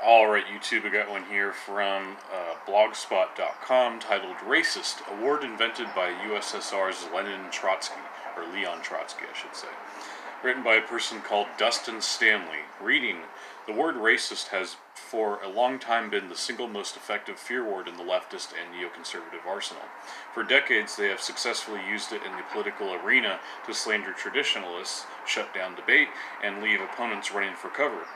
Alright, YouTube, I got one here from blogspot.com titled Racist, a word invented by USSR's Leon Trotsky, I should say. Written by a person called Dustin Stanley. Reading, the word racist has for a long time been the single most effective fear word in the leftist and neoconservative arsenal. For decades, they have successfully used it in the political arena to slander traditionalists, shut down debate, and leave opponents running for cover.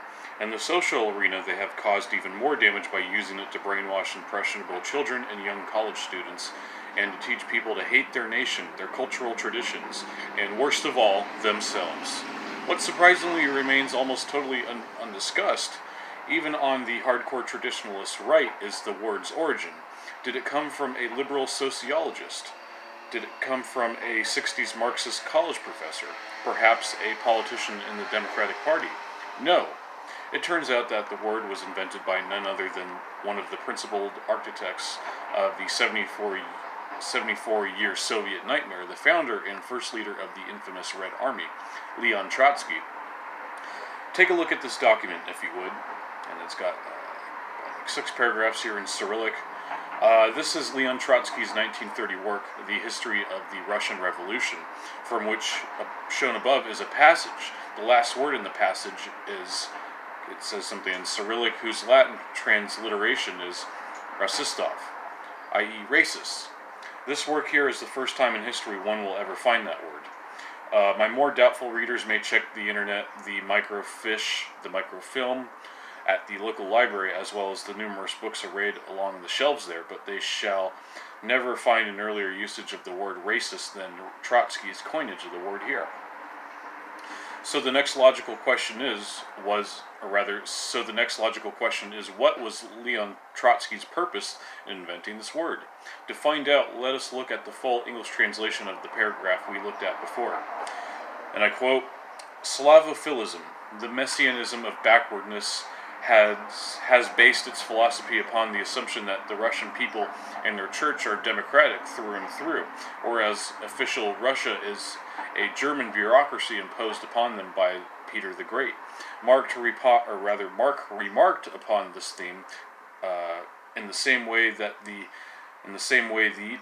In the social arena, they have caused even more damage by using it to brainwash impressionable children and young college students, and to teach people to hate their nation, their cultural traditions, and worst of all, themselves. What surprisingly remains almost totally undiscussed, even on the hardcore traditionalist right, is the word's origin. Did it come from a liberal sociologist? Did it come from a 60s Marxist college professor? Perhaps a politician in the Democratic Party? No. It turns out that the word was invented by none other than one of the principal architects of the 74-year Soviet nightmare, the founder and first leader of the infamous Red Army, Leon Trotsky. Take a look at this document, if you would, and it's got 6 paragraphs here in Cyrillic. This is Leon Trotsky's 1930 work, The History of the Russian Revolution, from which, shown above, is a passage. The last word in the passage it says something in Cyrillic whose Latin transliteration is rasistov, i.e. racist. This work here is the first time in history one will ever find that word. My more doubtful readers may check the internet, the microfilm at the local library, as well as the numerous books arrayed along the shelves there, but they shall never find an earlier usage of the word racist than Trotsky's coinage of the word here. So the next logical question is, what was Leon Trotsky's purpose in inventing this word? To find out, let us look at the full English translation of the paragraph we looked at before. And I quote, Slavophilism, the messianism of backwardness, has based its philosophy upon the assumption that the Russian people and their church are democratic through and through, whereas official Russia is a German bureaucracy imposed upon them by Peter the Great. Mark remarked upon this theme in the same way the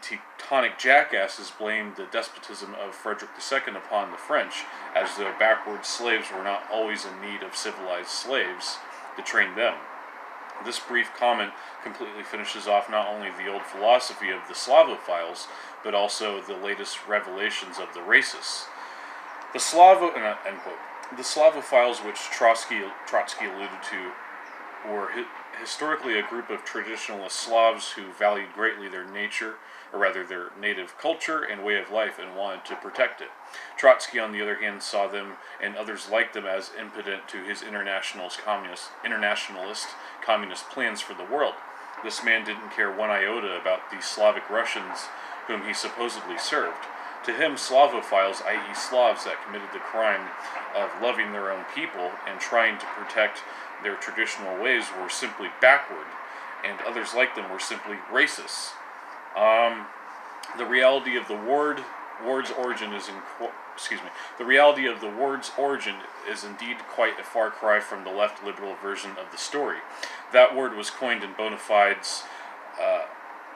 Teutonic jackasses blamed the despotism of Frederick II upon the French, as though backward slaves were not always in need of civilized slaves to train them. This brief comment completely finishes off not only the old philosophy of the Slavophiles, but also the latest revelations of the racists. The Slavophiles, which Trotsky alluded to, were historically a group of traditionalist Slavs who valued greatly their native culture and way of life, and wanted to protect it. Trotsky, on the other hand, saw them and others like them as impotent to his internationalist communist plans for the world. This man didn't care one iota about the Slavic Russians whom he supposedly served. To him, Slavophiles, i.e. Slavs that committed the crime of loving their own people and trying to protect their traditional ways, were simply backward, and others like them were simply racists. The reality of the word's origin is indeed quite a far cry from the left liberal version of the story. That word was coined in bona fides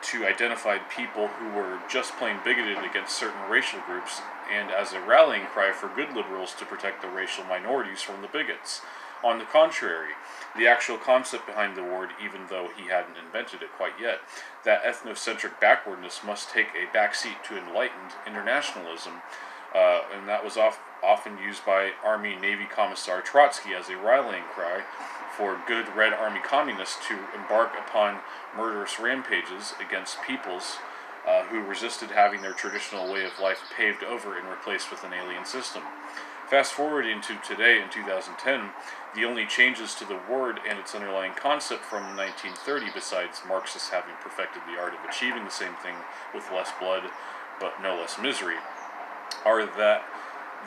to identify people who were just plain bigoted against certain racial groups, and as a rallying cry for good liberals to protect the racial minorities from the bigots. On the contrary, the actual concept behind the word, even though he hadn't invented it quite yet, that ethnocentric backwardness must take a backseat to enlightened internationalism, and that was often used by Army-Navy Commissar Trotsky as a rallying cry for good Red Army communists to embark upon murderous rampages against peoples who resisted having their traditional way of life paved over and replaced with an alien system. Fast forwarding to today in 2010, the only changes to the word and its underlying concept from 1930, besides Marxists having perfected the art of achieving the same thing with less blood but no less misery, are that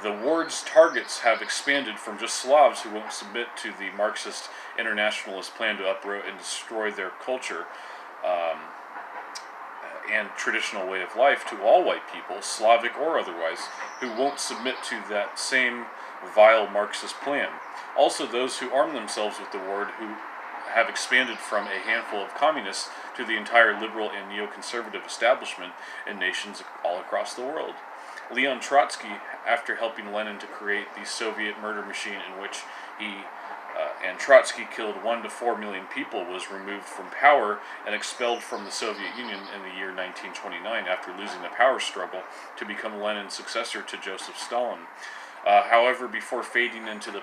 the word's targets have expanded from just Slavs who won't submit to the Marxist internationalist plan to uproot and destroy their culture and traditional way of life, to all white people, Slavic or otherwise, who won't submit to that same vile Marxist plan. Also, those who arm themselves with the word, who have expanded from a handful of communists to the entire liberal and neoconservative establishment in nations all across the world. Leon Trotsky, after helping Lenin to create the Soviet murder machine in which he and Trotsky killed 1 to 4 million people, was removed from power and expelled from the Soviet Union in the year 1929 after losing the power struggle to become Lenin's successor to Joseph Stalin. However, before fading into the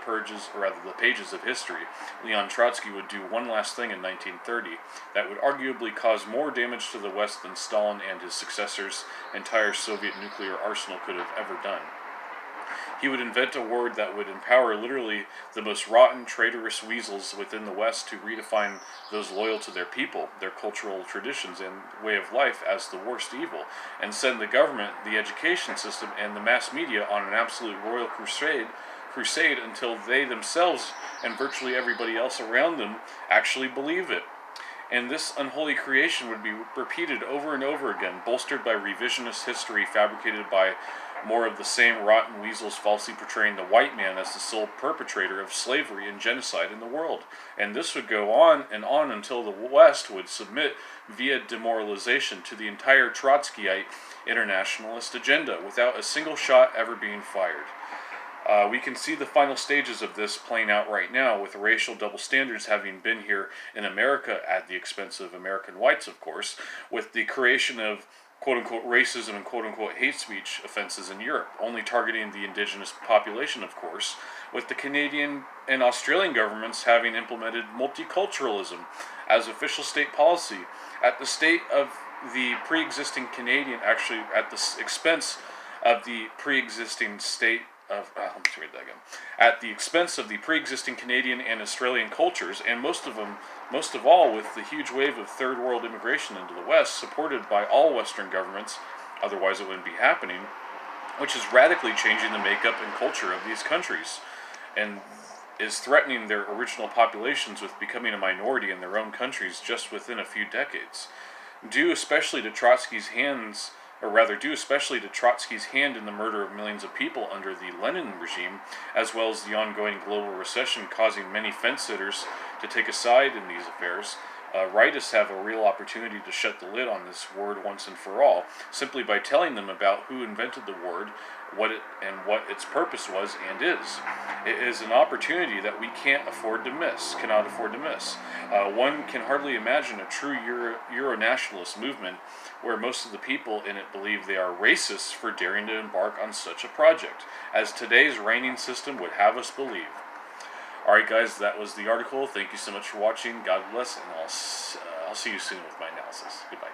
pages of history, Leon Trotsky would do one last thing in 1930 that would arguably cause more damage to the West than Stalin and his successors' entire Soviet nuclear arsenal could have ever done. He would invent a word that would empower literally the most rotten, traitorous weasels within the West to redefine those loyal to their people, their cultural traditions, and way of life as the worst evil, and send the government, the education system, and the mass media on an absolute royal crusade until they themselves and virtually everybody else around them actually believe it. And this unholy creation would be repeated over and over again, bolstered by revisionist history fabricated by more of the same rotten weasels falsely portraying the white man as the sole perpetrator of slavery and genocide in the world. And this would go on and on until the West would submit via demoralization to the entire Trotskyite internationalist agenda without a single shot ever being fired. We can see the final stages of this playing out right now, with racial double standards having been here in America at the expense of American whites, of course, with the creation of quote-unquote racism and quote-unquote hate speech offenses in Europe, only targeting the indigenous population, of course, with the Canadian and Australian governments having implemented multiculturalism as official state policy at the state of the pre-existing Canadian, actually at the expense of the pre-existing state of, let me read that again, at the expense of the pre-existing Canadian and Australian cultures, and most of all with the huge wave of third world immigration into the West, supported by all Western governments, otherwise it wouldn't be happening, which is radically changing the makeup and culture of these countries, and is threatening their original populations with becoming a minority in their own countries just within a few decades. Due especially to Trotsky's hand in the murder of millions of people under the Lenin regime, as well as the ongoing global recession causing many fence-sitters to take a side in these affairs, rightists have a real opportunity to shut the lid on this word once and for all, simply by telling them about who invented the word, what its purpose was and is. It is an opportunity that we cannot afford to miss. One can hardly imagine a true Euro-nationalist movement where most of the people in it believe they are racists for daring to embark on such a project, as today's reigning system would have us believe. Alright guys, that was the article. Thank you so much for watching. God bless, and I'll see you soon with my analysis. Goodbye.